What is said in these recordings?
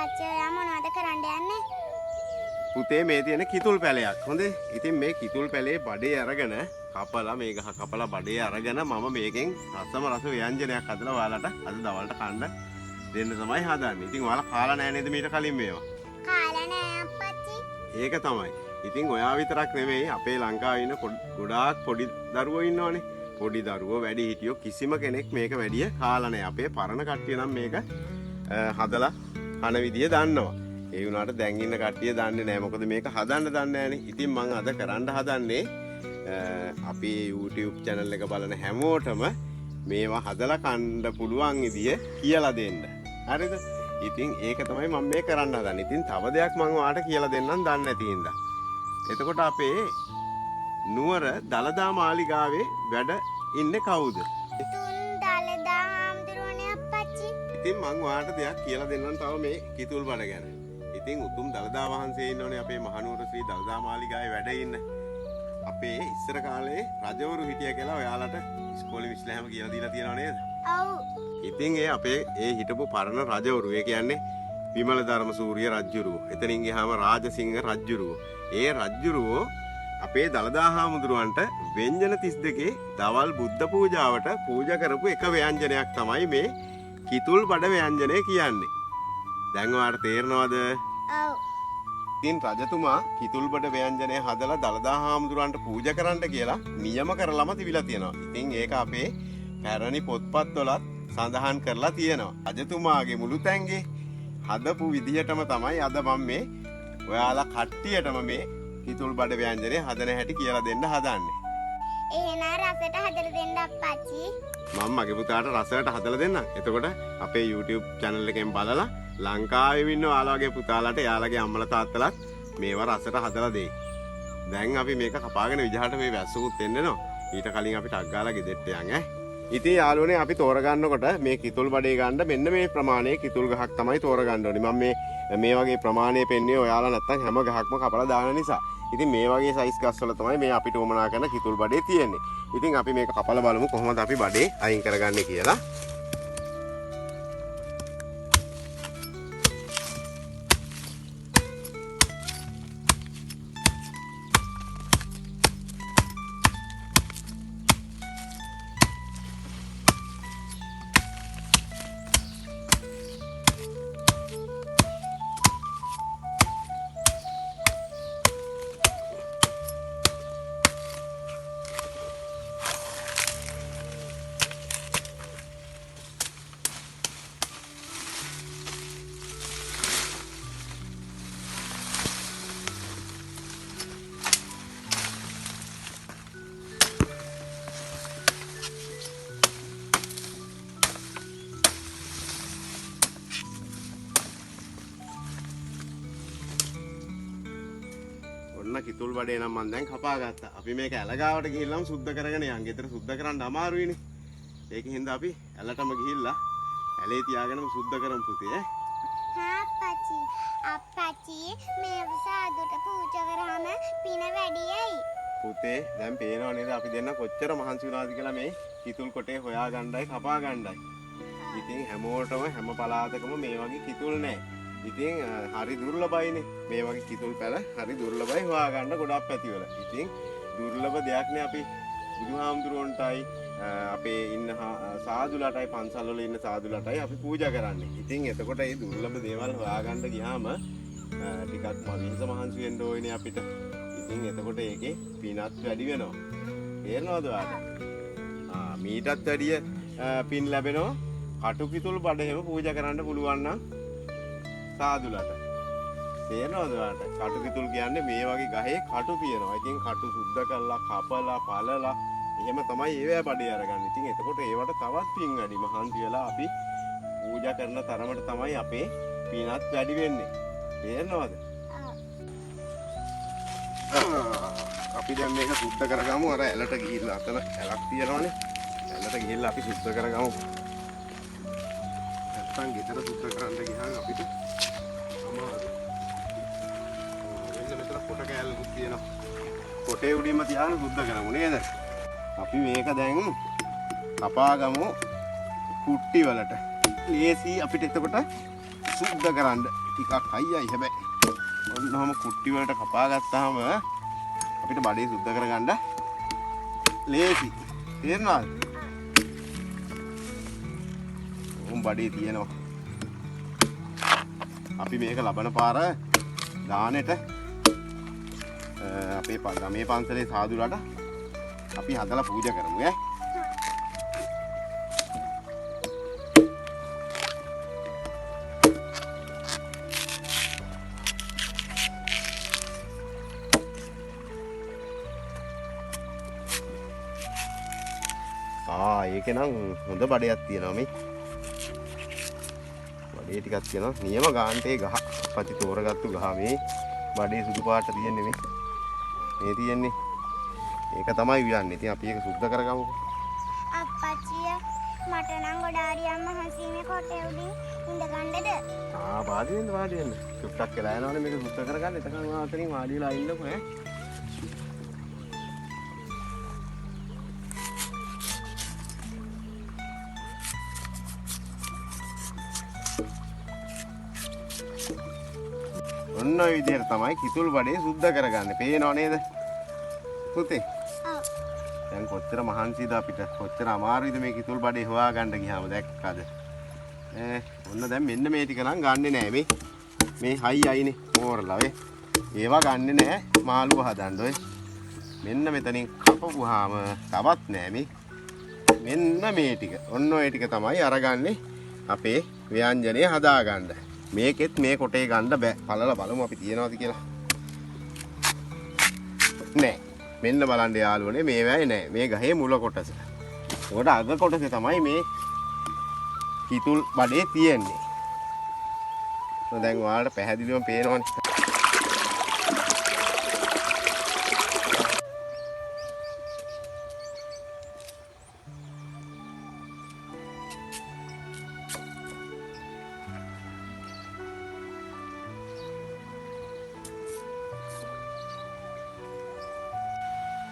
අප්පච්චි ඔයා මොනවද කරන්න යන්නේ? පුතේ මේ තියෙන කිතුල් පැලයක්. හොඳේ. ඉතින් මේ කිතුල් පැලේ බඩේ අරගෙන කපලා මේ ගහ කපලා බඩේ අරගෙන මම මේකෙන් රසම රස ව්‍යංජනයක් හදලා ඔයාලට අද දවල්ට කන්න දෙන්න තමයි හදන්නේ. ඉතින් ඔයාලා කාලා නැහැ නේද මීට කලින් මේවා? කාලා නෑ අප්පච්චි. ඒක තමයි. ඉතින් ඔයා විතරක් නෙමෙයි අපේ ලංකාවේ ඉන්න ගොඩාක් පොඩි දරුවෝ ඉන්නවනේ. පොඩි දරුවෝ වැඩි හිටියෝ කිසිම කෙනෙක් මේක වැඩිය කාලා නැහැ. අපේ පරණ කට්ටිය නම් මේක හදලා කන විදිය දන්නවා. ඒ වුණාට දැන් ඉන්න කට්ටිය දන්නේ නැහැ. මොකද මේක හදන්න දන්නේ නැහනේ. ඉතින් මම අද කරන්න හදන්නේ අපේ YouTube channel එක බලන හැමෝටම මේවා හදලා කන්න පුළුවන් විදිය කියලා දෙන්න. හරිද? ඉතින් ඒක තමයි මම මේ කරන්න හදන්නේ. ඉතින් තව දෙයක් මම ඔයාලට කියලා දෙන්නම් දන්නේ නැති හින්දා. එතකොට අපේ නුවර දලදා මාලිගාවේ වැඩ ඉන්නේ කවුද? තුන් දලදා හාමුදුරුවනේ අප්පච්චි. ඉතින් මම ඔයාලට දෙයක් කියලා දෙන්නම් තව මේ කිතුල් බඩ ගැන. ඉතින් උතුම් දලදා වහන්සේ ඉන්නෝනේ අපේ මහනුවර ශ්‍රී දලදා මාලිගාවේ වැඩ ඉන්න. අපේ ඉස්සර කාලේ රජවරු හිටියා කියලා ඔයාලට ඉස්කෝලේ විශ්ලේෂම කියලා දීලා තියෙනව නේද? ඔව්. ඉතින් අපේ හිටපු පරණ රජවරු ඒ කියන්නේ විමල ධර්මසූරිය රජුරුව. එතනින් ගියාම රාජසිංහ රජුරුව. ඒ රජුරුව අපේ දලදා හාමුදුරුවන්ට ව්‍යංජන 32 දවල් බුද්ධ පූජාවට පූජා කරපු එක ව්‍යංජනයක් තමයි මේ කිතුල් බඩ ව්‍යංජනය කියන්නේ. දැන් ඔයාලට තේරෙනවද? ඔව්. ඉතින් රජතුමා කිතුල් බඩ ව්‍යංජනය හදලා දලදා හාමුදුරුවන්ට පූජා කරන්න කියලා නියම කරලම තිබිලා තියෙනවා. ඉතින් ඒක අපේ පැරණි පොත්පත්වලත් සඳහන් කරලා තියෙනවා. රජතුමාගේ මුළු තැන්ගේ හදපු විදිහටම තමයි අද මම මේ ඔයාලා කට්ටියටම මේ කිතුල් බඩ ව්‍යංජනය හදන හැටි කියලා දෙන්න හදන්නේ. එහෙනම් රසට හදලා දෙන්න අප්පච්චි. මම මගේ පුතාට රසයට හදලා දෙන්නම්. එතකොට අපේ YouTube channel එකෙන් බලලා ලංකාවේ ඉන්න ඔයාලගේ පුතාලට එයාලගේ අම්මලා තාත්තලාත් මේවා රසට හදලා දෙයි. දැන් අපි මේක කපාගෙන විජහට මේ වැස්සුකුත් එන්නනවා. ඊට කලින් අපි ටක් ගාලා ගෙදෙට්ට යන් ඈ. ඉතින් යාළුවනේ අපි තෝරගන්නකොට මේ කිතුල් බඩේ ගන්න මෙන්න මේ ප්‍රමාණයේ කිතුල් ගහක් තමයි තෝරගන්න ඕනේ. මම මේ වගේ ප්‍රමාණය පෙන්වන්නේ ඔයාලා නැත්තම් හැම ගහක්ම කපලා දාන නිසා. ඉතින් මේ වගේ සයිස් ගස් වල තමයි මේ අපිට උමනා කරන කිතුල් බඩේ තියෙන්නේ. ඉතින් අපි මේක කපලා බලමු කොහොමද අපි බඩේ අයින් කරගන්නේ කියලා. කිතුල් බඩේ නම් මම දැන් කපා ගත්තා. අපි මේක ඇලගාවට ගිහිල්ලාම සුද්ධ කරගෙන යන්. ගෙදර සුද්ධ කරන්න අමාරුයිනේ. ඒකින් හින්දා අපි ඇලටම ගිහිල්ලා ඇලේ තියාගෙනම සුද්ධ කරමු පුතේ. හා අප්පච්චි. අප්පච්චි මේ සාදුට පූජා කරාම පින වැඩියයි. පුතේ දැන් පේනව නේද අපි දෙන්න කොච්චර මහන්සි වුණාද කියලා මේ කිතුල් කොටේ හොයා ගන්නයි කපා ගන්නයි. ඉතින් හැමෝටම හැම පළාතකම මේ වගේ කිතුල් නැහැ. ඉතින් හරි දුර්ලභයිනේ මේ වගේ කිතුල් පැල හරි දුර්ලභයි හොයාගන්න ගොඩක් පැතිවල. ඉතින් දුර්ලභ දෙයක්නේ අපි බුදුහාමුදුරුවන්ටයි අපේ ඉන්න සාදුලටයි පන්සල් වල ඉන්න සාදුලටයි අපි පූජා කරන්නේ. ඉතින් එතකොට මේ දුර්ලභ දේවල් හොයාගන්න ගියාම ටිකක් මවිහිස මහන්සි වෙන්න ඕනේ අපිට. ඉතින් එතකොට ඒකේ පිනත් වැඩි වෙනවා. තේරෙනවද ඔයාලට? මීටත් වැඩිය පින් ලැබෙනවා කටු කිතුල් බඩ හැම පූජා කරන්න පුළුවන් නම් සාදුලට. තේරෙනවද ඔයාලට? කටු කිතුල් කියන්නේ මේ වගේ ගහේ කටු තියෙනවා. ඉතින් කටු සුද්ධ කරලා කපලා පළලා එහෙම තමයි ඒවැ බඩේ අරගන්නේ. ඉතින් එතකොට ඒවට තවත් පින් වැඩි මහන්සි වෙලා අපි පූජා කරන තරමට තමයි අපේ පිනත් වැඩි වෙන්නේ. තේරෙනවද? අපි දැන් මේක සුද්ධ කරගමු. අර ඇලට ගිහිල්ලා අතන ඇලක් තියෙනවනේ. ඇලට ගිහිල්ලා අපි සුද්ධ කරගමු. නැත්තම් ගෙදර සුද්ධ කරන්න ගියාම අපිට කොට කෑල්ලකුත් තියෙනවා. කොටේ උඩින්ම තියාගෙන සුද්ධ කරමු නේද? අපි මේක දැන් කපාගමු කුට්ටි වලට. ලේසි අපිට එතකොට සුද්ධ කරන්න ටිකක් අයියයි හැබැයි. ඔන්නම කුට්ටි වලට කපා ගත්තාම අපිට බඩේ සුද්ධ කරගන්න ලේසි. තේරෙනවද? බඩේ තියෙනවා. අපි මේක ලබන පාර දානෙට අපේ ගමේ පන්සලේ සාදුලට අපි හදලා පූජා කරමු ඈ. ඒකේ නම් හොඳ බඩයක් තියෙනවා මේ. බඩේ ටිකක් තියෙනවා. නියම ගාන්ටේ ගහ. අපච්චි තෝරගත්තු ගහ මේ. බඩේ සුදු පාට තියෙන්නේ මේ. මේ තියෙන්නේ. ඒක තමයි වියන්නේ. ඉතින් අපි ඒක සුද්ධ කරගමු. අප්පච්චිය මට නම් ගොඩාරියම් මහන්සියනේ කොටේ උඩින් ඉඳ ගන්නද? වාඩි වෙන්න. චුට්ටක් වෙලා යනවනේ මේක සුද්ධ කරගන්න. එතකන් වාතරින් වාඩි වෙලා ඉන්නකො ඈ. ඔන්න ඔය විදිහට තමයි කිතුල් බඩේ සුද්ධ කරගන්නේ. පේනව නේද? පුතේ. ඔව්. දැන් කොච්චර මහන්සිද අපිට. කොච්චර අමාරුයිද මේ කිතුල් බඩේ හොයාගන්න ගියාම දැක්කද? ඔන්න දැන් මෙන්න මේ ටික නම් ගන්නෙ නෑ මේ. මේ හයි අයිනේ මෝරලා වේ. ඒවා ගන්නෙ නෑ මාළුව හදන්න ඔය. මෙන්න මෙතනින් කපපුවාම තවත් නෑ මේ. මෙන්න මේ ටික. ඔන්න ඔය ටික තමයි අරගන්නේ අපේ ව්‍යංජනය හදාගන්න. මේකෙත් මේ කොටේ ගන්න බෑ. බලලා බලමු අපි තියනවාද කියලා. නෑ. මෙන්න බලන්න යාළුවනේ මේ වැයි නෑ. මේ ගහේ මුල කොටස. උඩ අග කොටසේ තමයි මේ කිතුල් බඩේ තියෙන්නේ. දැන් ඔයාලට පැහැදිලිවම පේනවනේ.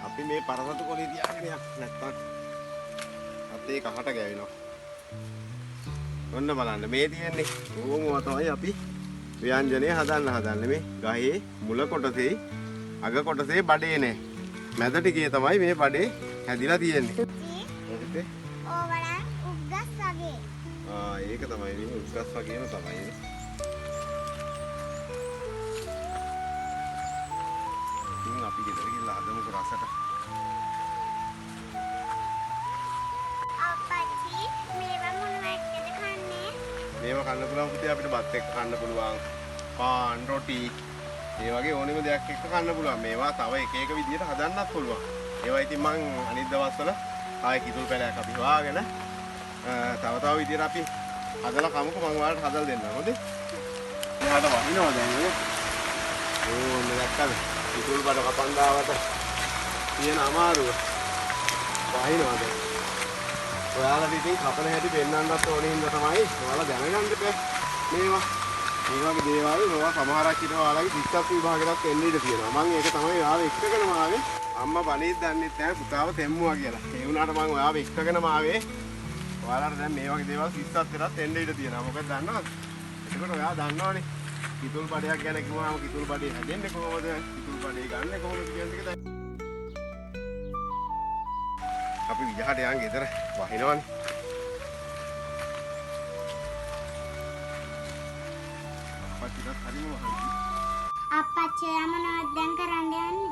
අපි මේ පරසතු කොලේ තියාගෙන යන්න නැත්තම් අතේ කහට ගෑවෙනවා. ඔන්න බලන්න මේ තියෙන්නේ ඕමව තමයි අපි ව්‍යංජනය හදන්නේ මේ ගහේ මුල කොටසේ අග කොටසේ බඩේ නෑ. මැද ටිකේ තමයි මේ බඩේ හැදිලා තියෙන්නේ. ඕවලා උග්ගස් වගේ. ඒක තමයි මේ උග්ගස් වගේම තමයි. ඉතින් අපි ගෙදර ගිහලා හදමුකෝ රසට. මේවා කන්න පුළුවන් පුතේ අපිට බත් එක්ක කන්න පුළුවන්. පාන් රොටි ඒ වගේ ඕනෙම දෙයක් එක්ක කන්න පුළුවන්. මේවා තව එක එක විදිහට හදන්නත් පුළුවන්. ඒවා ඉතින් මං අනිත් දවස්වල ආයෙ කිතුල් පැලයක් අපි හොයාගෙන තව විදිහට අපි හදලා කමුකෝ. මං ඔයාලට හදලා දෙන්නම්. හොඳේ? එයාට වහිනවා දැන් නේ. ඕන්න දැක්කද? කිතුල් බඩ කපන්දාවට තියෙන අමාරුව. වහිනවා දැන්. ඔයාලට ඉතින් කපන හැටි පෙන්වන්නත් ඕනේ හින්දා තමයි ඔයාලා දැනගන්න බෑ මේවා. මේ වගේ දේවල් ඔයාලා සමහරක් ඉතින් ඔයාලගේ විස්තර විභාගෙටත් එන්න ඉඩ තියෙනවා. මම ඒක තමයි ඔයාව එක්කගෙනම ආවේ. අම්මා බණීත් දන්නෙත් නැහැ පුතාව තෙම්මුවා කියලා. ඒ වුණාට මම ඔයාව එක්කගෙනම ආවේ. ඔයාලට දැන් මේ වගේ දේවල් විස්තරත් එන්න ඉඩ තියෙනවා. මොකද දන්නවද? එතකොට ඔයා දන්නවනේ කිතුල් බඩයක් ගැන කිව්වම කිතුල් බඩේ හැදෙන්නේ කොහොමද? කිතුල් බඩේ ගන්නෙ කොහොමද කියන එක දැන් අපි විජහට යන් ගෙදර වහිනවනේ. අපච්චිට හරිම වහයි. අප්පච්චි යමනවත් දැන් කරන්න යන්නේ.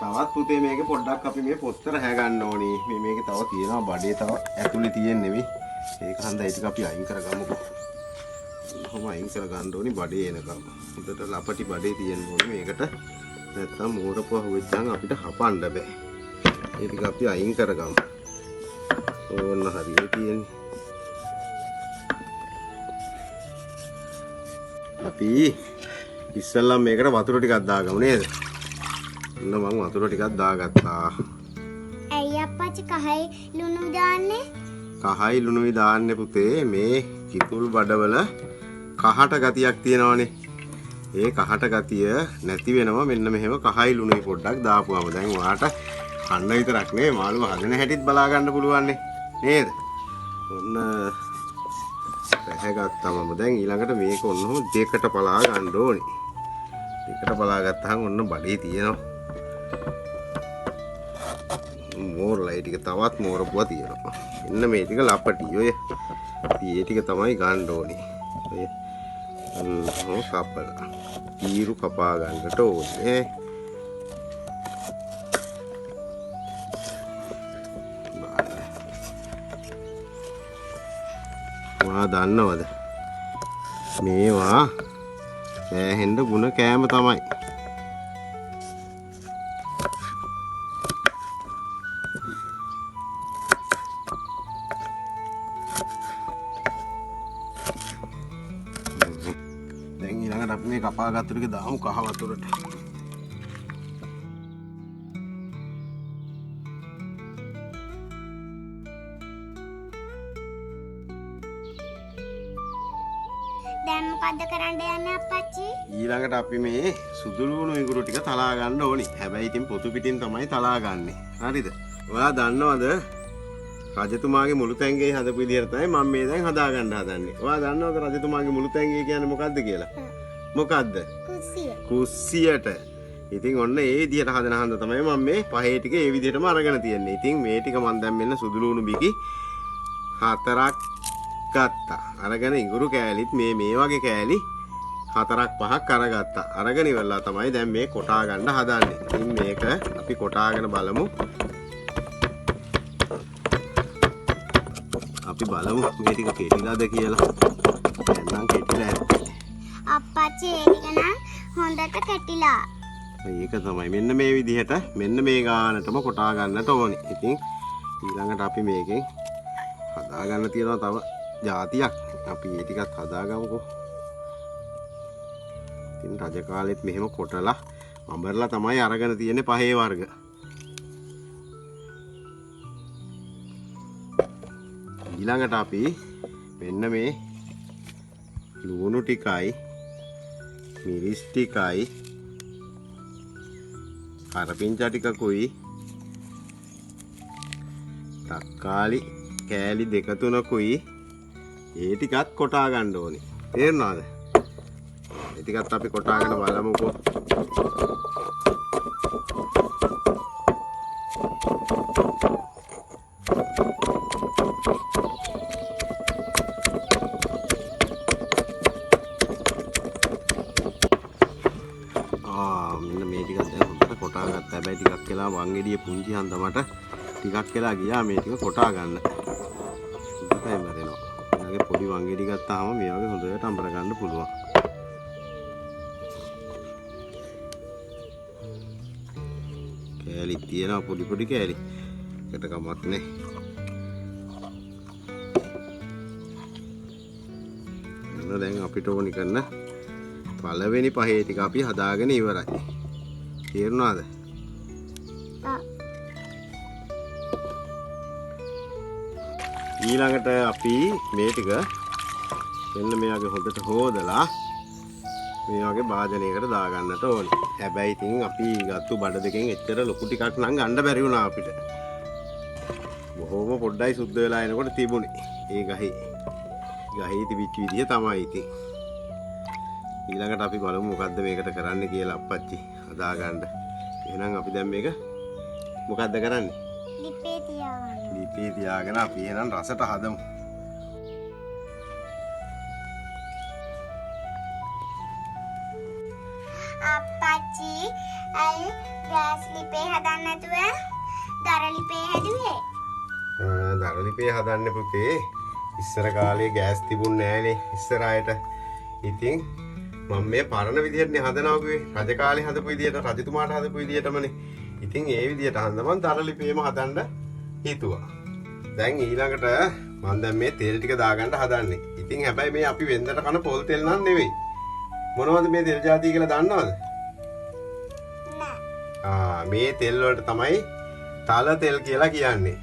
තවත් පුතේ මේකේ පොඩ්ඩක් අපි මේ පොත්තර හැ ගන්න ඕනේ. මේකේ තව තියෙනවා බඩේ තව ඇතුලේ තියෙන්නේ මේ. ඒක හන්දා ඒ ටික අපි අයින් කරගමුකෝ. කොහොම අයින් කරගන්න ඕනේ බඩේ එනකම්. හොඳට ලපටි බඩේ තියෙන්න ඕනේ මේකට. නැත්තම් මෝරපුව හුවෙච්චාම අපිට හපන්න බෑ. ඒ ටික අපි අයින් කරගමු. ඕන්න හරියට තියෙන්නේ. අපි ඉස්සෙල්ලා මේකට වතුර ටිකක් දාගමු නේද? ඔන්න මම වතුර ටිකක් දාගත්තා. ඇයි අප්පච්චි කහයි ලුණු දාන්නේ? කහයි ලුණුයි දාන්නේ පුතේ මේ කිතුල් බඩවල කහට ගතියක් තියෙනවනේ. ඒ කහට ගතිය නැති වෙනවා මෙන්න මෙහෙම කහයි ලුණුයි පොඩ්ඩක් දාපුවම. දැන් ඔයාට කන්න විතරක් නෙවෙයි මාළුව හදන හැටිත් බලා ගන්න පුළුවන් නේද? ඔන්න පැහැගත්තාම දැන් ඊළඟට මේක ඔන්නම දෙකට පලා ගන්න ඕනේ. දෙකට පලා ගත්තාම ඔන්න බඩේ තියෙනවා. මෝරලා ටික තවත් මෝරපුවා තියෙනවා. එන්න මේ ටික ලපටි ඔය. මේ ටික තමයි ගන්න ඕනේ. ඔය කපලා. ඊරු කපා ගන්නට ඕනේ. වා දන්නවද? මේවා සෑහෙන්න ගුණ කෑම තමයි. දැන් ඊළඟට අපි මේ කපා ගත්ත ටික දාමු කහ වතුරට. දැන් මොකද්ද කරන්න යන්නේ අප්පච්චි? ඊළඟට අපි මේ සුදු ලුණු ඉඟුරු ටික තලා ගන්න ඕනි. හැබැයි ඉතින් පොතු පිටින් තමයි තලා ගන්නෙ. හරිද? ඔයා දන්නවද? රජතුමාගේ මුළු තැන්ගේ හදපු විදිහට තමයි මම මේ දැන් හදා ගන්න හදන්නේ. ඔයා දන්නවද රජතුමාගේ මුළු තැන්ගේ කියන්නේ මොකද්ද කියලා? මොකද්ද? කුස්සිය. කුස්සියට. ඉතින් ඔන්න ඒ විදිහට හදන හන්ද තමයි මම මේ පහේ ටික ඒ විදිහටම අරගෙන තියන්නේ. ඉතින් මේ ටික මම දැන් මෙන්න සුදු ලුණු බිකි 4ක් ගත්තා. අරගෙන ඉඟුරු කෑලිත් මේ වගේ කෑලි 4ක් 5ක් අරගත්තා. අරගෙන ඉවරලා තමයි දැන් මේ කොටා ගන්න හදන්නේ. ඉතින් මේක අපි කොටාගෙන බලමු. අපි බලමු මේ ටික කෙටිලාද කියලා. දැන් කෙටිලා ඇත්තේ. අප්පච්චි ඒ ටික නම් හොඳට කැටිලා. ඒක තමයි මෙන්න මේ විදිහට මෙන්න මේ ගානටම කොටා ගන්නට ඕනේ. ඉතින් ඊළඟට අපි මේකෙන් හදා ගන්න තියෙනවා තව જાතියක්. අපි මේ ටිකත් හදාගමුකෝ. ඉතින් රජ කාලෙත් මෙහෙම කොටලා අඹරලා තමයි අරගෙන තියෙන්නේ පහේ වර්ග. ඊළඟට අපි මෙන්න මේ ලුණු ටිකයි මිරිස් ටිකයි කරපිංචා ටිකකුයි තක්කාලි කෑලි 2-3කුයි ඒ ටිකත් කොටා ගන්න ඕනේ. තේරුණාද? ඒ ටිකත් අපි කොටාගෙන බලමුකෝ. මෙන්න මේ ටිකක් දැන් හොඳට කොටා ගත්තා. හැබැයි ටිකක් වෙලා වංගෙඩිය පුංචි හන්ද මට ටිකක් වෙලා ගියා මේ ටික කොටා ගන්න. ඉතින් මරෙනවා. ඊළඟේ පොඩි වංගෙඩි ගත්තාම මේ වගේ හොඳට අඹර ගන්න පුළුවන්. කෑලි තියෙනවා පොඩි පොඩි කෑලි. එකට කමක් නැහැ. එන්න දැන් අපිට ඕනි කරන පළවෙනි පහේ ටික අපි හදාගෙන ඉවරයි. තේරුණාද? ඊළඟට අපි මේ ටික මෙන්න මේ වගේ හොඳට හොදලා මේ වගේ භාජනයකට දාගන්නට ඕනේ. හැබැයි ඉතින් අපි ගත්තු බඩ දෙකෙන් එච්චර ලොකු ටිකක් නම් ගන්න බැරි වුණා අපිට. බොහොම පොඩ්ඩයි සුද්ධ වෙලා එනකොට තිබුණේ. ඒ ගහේ තිබිච්ච විදිය තමයි ඉතින්. ඊළඟට අපි බලමු මොකද්ද මේකට කරන්න කියලා අප්පච්චි හදාගන්න. එහෙනම් අපි දැන් මේක මොකද්ද කරන්නේ? ලිපේ තියාගන්න. ලිපේ තියාගෙන අපි එහෙනම් රසට හදමු. අප්පච්චි අයි ගෑස් ලිපේ හදන්න නැතුව දර ලිපේ හැදුවේ. දර ලිපේ හදන්න පුතේ. ඉස්සර කාලේ ගෑස් තිබුණේ නෑනේ ඉස්සරහට. ඉතින් මම මේ පරණ විදිහටනේ හදනවා කිව්වේ. රජ කාලේ හදපු විදිහට රජතුමාට හදපු විදිහටමනේ. ඉතින් ඒ විදිහට හන්ද මම දර ලිපේම හදන්න හිතුවා. දැන් ඊළඟට මම දැන් මේ තෙල් ටික දාගන්න හදන්නේ. ඉතින් හැබැයි මේ අපි වෙන්දට කන පොල් තෙල් නන් නෙවෙයි. මොනවද මේ තෙල් జాති කියලා දන්නවද? නෑ. මේ තෙල් වලට තමයි තල තෙල් කියලා කියන්නේ.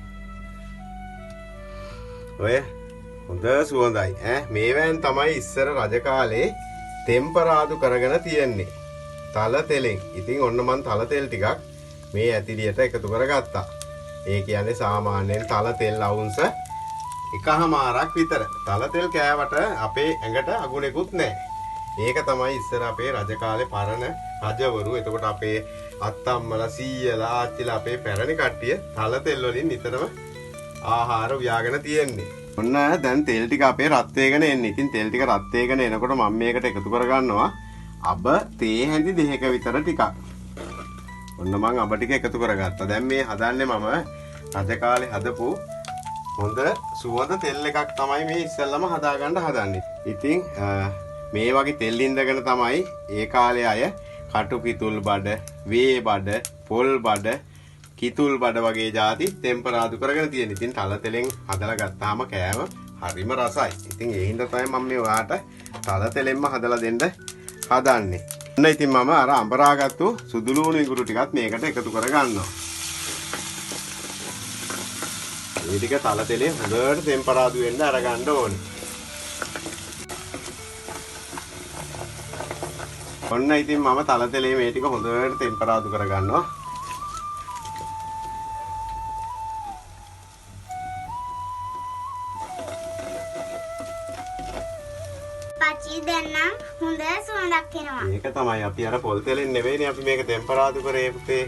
ඔය හොඳ සුවඳයි මේවෙන් තමයි ඉස්සර රජ කාලේ ටෙම්පරාදු කරගෙන තියෙන්නේ තල තෙලෙන්. ඉතින් ඔන්න මං තල තෙල් ටිකක් මේ ඇතිරියට එකතු කරගත්තා. ඒ කියන්නේ සාමාන්‍යයෙන් තල තෙල් අවුන්ස එකහමාරක් විතර. තල තෙල් කෑවට අපේ ඇඟට අගුණෙකුත් නැහැ. ඒක තමයි ඉස්සර අපේ රජ කාලේ පරණ රජවරු. එතකොට අපේ අත්තම්මලා සීයලා ආච්චිලා අපේ පැරණි කට්ටිය තල තෙල් වලින් නිතරම ආහාර උයාගෙන තියෙන්නේ. ඔන්න දැන් තෙල් ටික අපේ රත් වෙගෙන එන්නේ. ඉතින් තෙල් ටික රත් වෙගෙන එනකොට මම මේකට එකතු කරගන්නවා අබ තේ හැඳි දෙකක විතර ටිකක්. ඔන්න මං අබ ටික එකතු කරගත්තා. දැන් මේ හදන්නේ මම රජ කාලේ හදපු හොඳ සුවඳ තෙල් එකක් තමයි මේ ඉස්සෙල්ලම හදාගන්න හදන්නේ. ඉතින් මේ වගේ තෙල් ඉඳගෙන තමයි ඒ කාලේ අය කටු කිතුල් බඩ, වේ බඩ, පොල් බඩ, කිතුල් බඩ වගේ ಜಾති ටෙම්පරාදු කරගෙන තියෙන. ඉතින් තල තෙලෙන් හදලා ගත්තාම කෑම හරිම රසයි. ඉතින් ඒ හින්දා තමයි මම මේ ඔයාට තල තෙලෙන්ම හදලා දෙන්න හදන්නේ. ඔන්න ඉතින් මම අර අඹරාගත්තු සුදු ලුණු ඉඟුරු ටිකත් මේකට එකතු කරගන්නවා. මේ ටික තල තෙලේ හොඳට ටෙම්පරාදු වෙන්න අරගන්න ඕනේ. ඔන්න ඉතින් මම තල තෙලේ මේ ටික හොඳට ටෙම්පරාදු කරගන්නවා. පච්චි දැන් නම් හොඳ සුවඳක් එනවා. මේක තමයි අපි අර පොල් තෙලෙන් නෙවෙයිනේ අපි මේක ටෙම්පරාදු කරේ පුතේ.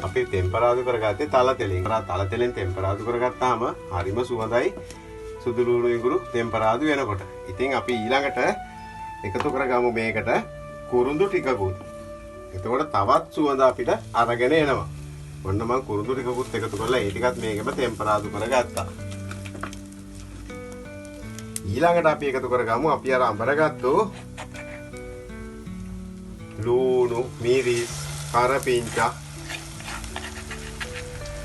අපි ටෙම්පරාදු කරගත්තේ තල තෙලෙන්. තල තෙලෙන් ටෙම්පරාදු කරගත්තාම හරිම සුවඳයි සුදු ලුණු ඉඟුරු ටෙම්පරාදු වෙනකොට. ඉතින් අපි ඊළඟට එකතු කරගමු මේකට කුරුඳු ටිකකුත්. එතකොට තවත් සුවඳ අපිට අරගෙන එනවා. ඔන්න මම කුරුඳු ටිකකුත් එකතු කරලා ඒ ටිකත් මේකෙම ටෙම්පරාදු කරගත්තා. ඊළඟට අපි එකතු කරගමු අපි අර අඹරගත්තු ලුණු, මිරිස්, කරපිංචා,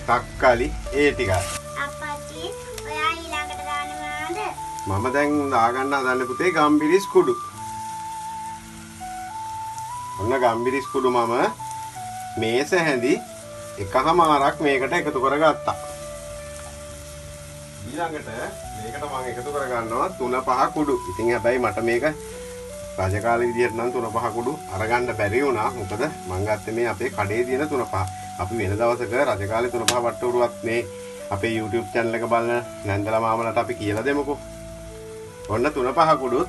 තක්කලි ඒ ටිකයි. අප්පච්චි ඔයා ඊළඟට දාන්නේ මොනවද? මම දැන් දාගන්න හදන්නේ පුතේ ගම්බිරිස් කුඩු. ඔන්න ගම්බිරිස් කුඩු මම මේස හැඳි එකහමාරක් මේකට එකතු කරගත්තා. ඊළඟට මේකට මම එකතු කරගන්නවා 3-5 කුඩු. ඉතින් හැබැයි මට මේක රජ කාලේ විදියට නම් 3-5 කුඩු අරගන්න බැරි වුණා. මොකද මම ගත්තේ මේ අපේ කඩේ තියෙන 3-5. අපි වෙන දවසක රජ කාලේ 3-5 වට්ටෝරුවත් මේ අපේ YouTube channel එක බලන නැන්දලා මාමලට අපි කියලා දෙමුකෝ. ඔන්න 3-5 කුඩුත්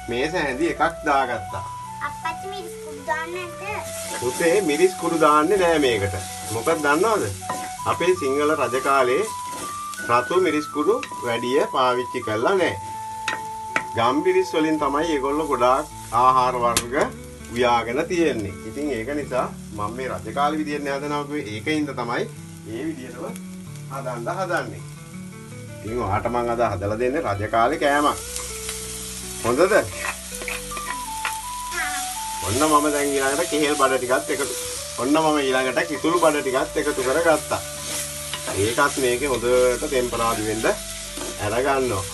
මේස හැඳි එකක් දාගත්තා. අප්පච්චි මිරිස් කුඩු දාන්නේ නැද්ද? පුතේ මිරිස් කුඩු දාන්නේ නෑ මේකට. මොකද දන්නවද? අපේ සිංහල රජ කාලේ රතු මිරිස් කුඩු වැඩිය පාවිච්චි කරලා නෑ. ගම්බිරිස් වලින් තමයි ඒගොල්ලෝ ගොඩාක් ආහාර වර්ග උයාගෙන තියෙන්නේ. ඉතින් ඒක නිසා මම මේ රජ කාලේ විදියට හදනවා කිව්වේ ඒකින්ද තමයි මේ විදියටම හදන්නේ. ඉතින් ඔයාට මම අද හදලා දෙන්නේ රජ කාලේ කෑමක්. හොඳද? ඔන්න මම දැන් ඊළඟට කෙහෙල් බඩ ටිකත් එකතු. ඔන්න මම ඊළඟට කිතුල් බඩ ටිකත් එකතු කරගත්තා. ඒකත් මේකේ හොඳට ටෙම්පරාදු වෙන්න අරගන්නවා.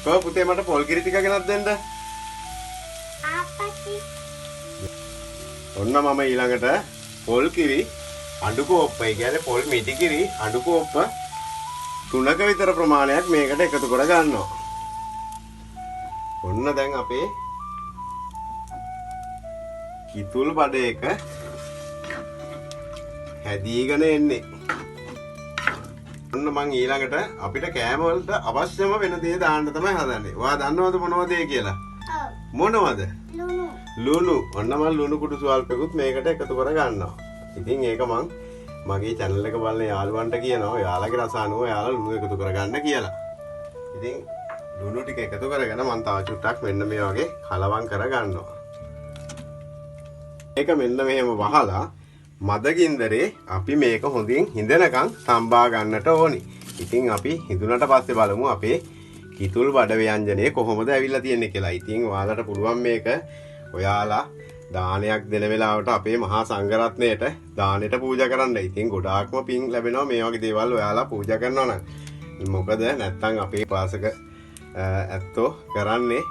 කොහොම පුතේ මට පොල් කිරි ටික ගෙනත් දෙන්න. අප්පච්චි ඔන්න මම ඊළඟට පොල් කිරි අඬු කෝප්ප, ඒ කියන්නේ පොල් මිටි කිරි අඬු කෝප්ප 3ක විතර ප්‍රමාණයක් මේකට එකතු කරගන්නවා. ඔන්න දැන් අපේ කිතුල් බඩ එක හැදීගෙන එන්නේ. ඔන්න මං ඊළඟට අපිට කෑම වලට අවශ්‍යම වෙන දේ දාන්න තමයි හදන්නේ. ඔයා දන්නවද මොනවද ඒ කියලා? ඔව්. මොනවද? ලුණු. ලුණු. ඔන්න මම ලුණු කුඩු සුවල්පෙකුත් මේකට එකතු කරගන්නවා. ඉතින් ඒක මං මගේ channel එක බලන යාළුවන්ට කියනවා ඔයාලගේ රස අනුව ඔයාලා ලුණු එකතු කරගන්න කියලා. ඉතින් ලුණු ටික එකතු කරගෙන මම තව චුට්ටක් මෙන්න මේ වගේ කලවම් කරගන්නවා. ඒක මෙන්න මෙහෙම වහලා මදගින්දරේ අපි මේක හොඳින් හිඳනකම් තම්බා ගන්නට ඕනි. ඉතින් අපි හිඳුනට පස්සේ බලමු අපේ කිතුල් බඩ ව්‍යංජනය කොහොමද ඇවිල්ලා තියෙන්නේ කියලා. ඉතින් ඔයාලට පුළුවන් මේක ඔයාලා දානයක් දෙන වෙලාවට අපේ මහා සංඝරත්නයට දානෙට පූජා කරන්න. ඉතින් ගොඩාක්ම පින් ලැබෙනවා මේ වගේ දේවල් ඔයාලා පූජා කරනවා නම්. මොකද නැත්තම් අපේ පාසක ඇත්තෝ කරන්නේ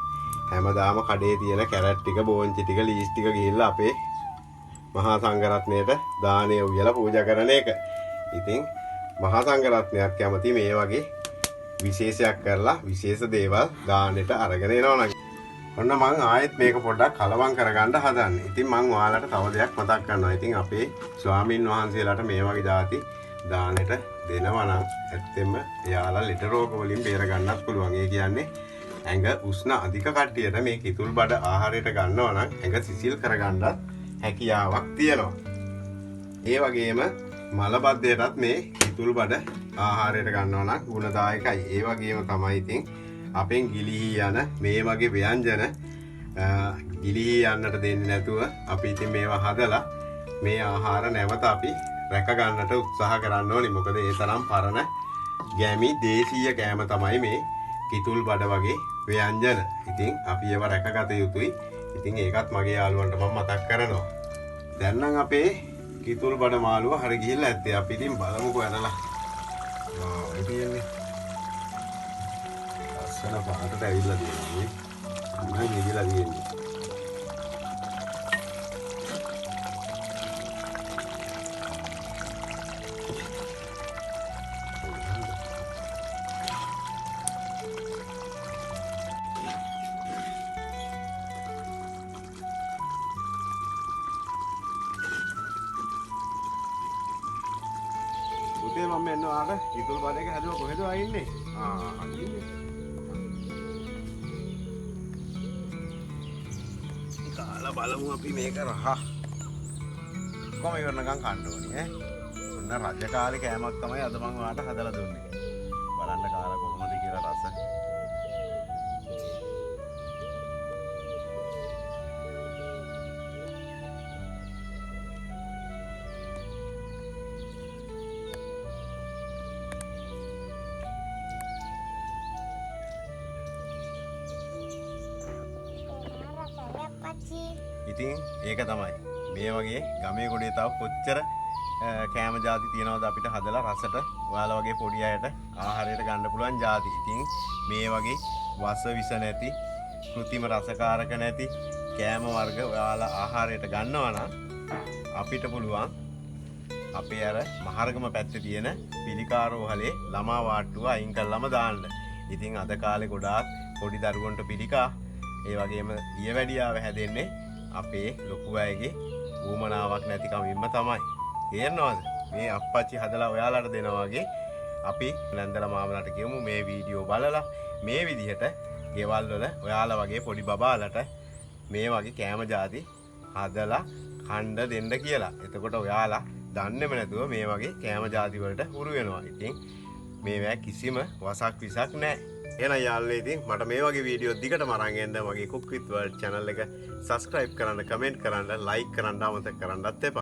හැමදාම කඩේ තියෙන කැරට් ටික, බෝංචි ටික, ලීස් ටික ගිහිල්ලා අපේ මහා සංඝරත්නයට දානය උයලා පූජා කරන එක. ඉතින් මහා සංඝරත්නයක් කැමති මේ වගේ විශේෂයක් කරලා විශේෂ දේවල් දානෙට අරගෙන එනවා නම්. ඔන්න මං ආයෙත් මේක පොඩ්ඩක් කලවම් කරගන්න හදන්නේ. ඉතින් මං ඔයාලට තව දෙයක් මතක් කරනවා. ඉතින් අපේ ස්වාමින් වහන්සේලාට මේ වගේ දාති දානෙට දෙනවා නම් ඇත්තෙන්ම එයාලා ලෙඩ රෝග වලින් බේර ගන්නත් පුළුවන්. ඒ කියන්නේ ඇඟ උෂ්ණ අධික කට්ටියට මේ කිතුල් බඩ ආහාරයට ගන්නවා නම් ඇඟ සිසිල් කරගන්නත් හැකියාවක් තියෙනවා. ඒ වගේම මලබද්ධයටත් මේ කිතුල් බඩ ආහාරයට ගන්නවා නම් ගුණදායකයි. ඒ වගේම තමයි ඉතින් අපෙන් ගිලිහි යන මේ වගේ ව්‍යංජන ගිලිහි යන්නට දෙන්නේ නැතුව අපි ඉතින් මේවා හදලා මේ ආහාර නැවත අපි රැක ගන්නට උත්සාහ කරන්න ඕනේ. මොකද ඒ තරම් පරණ ගැමි දේශීය කෑම තමයි මේ කිතුල් බඩ වගේ ව්‍යංජන. ඉතින් අපි ඒවා රැකගත යුතුයි. ඉතින් ඒකත් මගේ යාළුවන්ට මම මතක් කරනවා. දැන් නම් අපේ කිතුල් බඩ මාළුව හරි ගිහිල්ලා ඇත්තේ. අපි ඉතින් බලමුකෝ ඇනලා. ඒ කියන්නේ අස්සන පාටට ඇවිල්ලා තියෙනවා. මම ගිහිල්ලා තියෙන්නේ. මම එන්න ආක කිතුල් බඩ එක හැදුවා කොහෙද ආන්නේ? අනින්නේ. කාලා බලමු අපි මේක රහ. කොහොම ඉවරනකම් කන්න ඕනේ ඈ. ඔන්න රජ කාලේ කෑමක් තමයි අද මම ඔයාලට හදලා දුන්නේ. බලන්න කාලා කොහොමද කියලා රස. ඉතින් ඒක තමයි මේ වගේ ගමේ ගොඩේ තව කොච්චර කෑම ಜಾති තියනවද අපිට හදලා රසට ඔයාලා වගේ පොඩි අයට ආහාරයට ගන්න පුළුවන් ಜಾති. ඉතින් මේ වගේ වස විස නැති කෘතිම රසකාරක නැති කෑම වර්ග ඔයාලා ආහාරයට ගන්නවා නම් අපිට පුළුවන් අපේ අර මහරගම පැත්තේ තියෙන පිළිකාරෝහලේ ළමා වාට්ටුව අයින් කරලම දාන්න. ඉතින් අද කාලේ ගොඩාක් පොඩි දරුවන්ට පිළිකා ඒ වගේම ඊයවැඩියාව හැදෙන්නේ අපේ ලොකු අයගේ ඌමනාවක් නැතිකමින්ම තමයි. තේරෙනවද? මේ අප්පච්චි හදලා ඔයාලට දෙනවා වගේ අපි නැන්දලා මාමලාට කියමු මේ වීඩියෝ බලලා මේ විදිහට ගෙවල් වල ඔයාලා වගේ පොඩි බබාලට මේ වගේ කෑම ಜಾති හදලා කන්න දෙන්න කියලා. එතකොට ඔයාලා දන්නේම නැතුව මේ වගේ කෑම ಜಾති වලට හුරු වෙනවා. ඉතින් මේවා කිසිම වසක් විසක් නැහැ. එහෙනම් යාළුවනේ ඉතින් මට මේ වගේ වීඩියෝ දිගටම අරන් එන්න මගේ cook with world channel එක subscribe කරන්න, comment කරන්න, like කරන්න අමතක කරන්නත් එපා.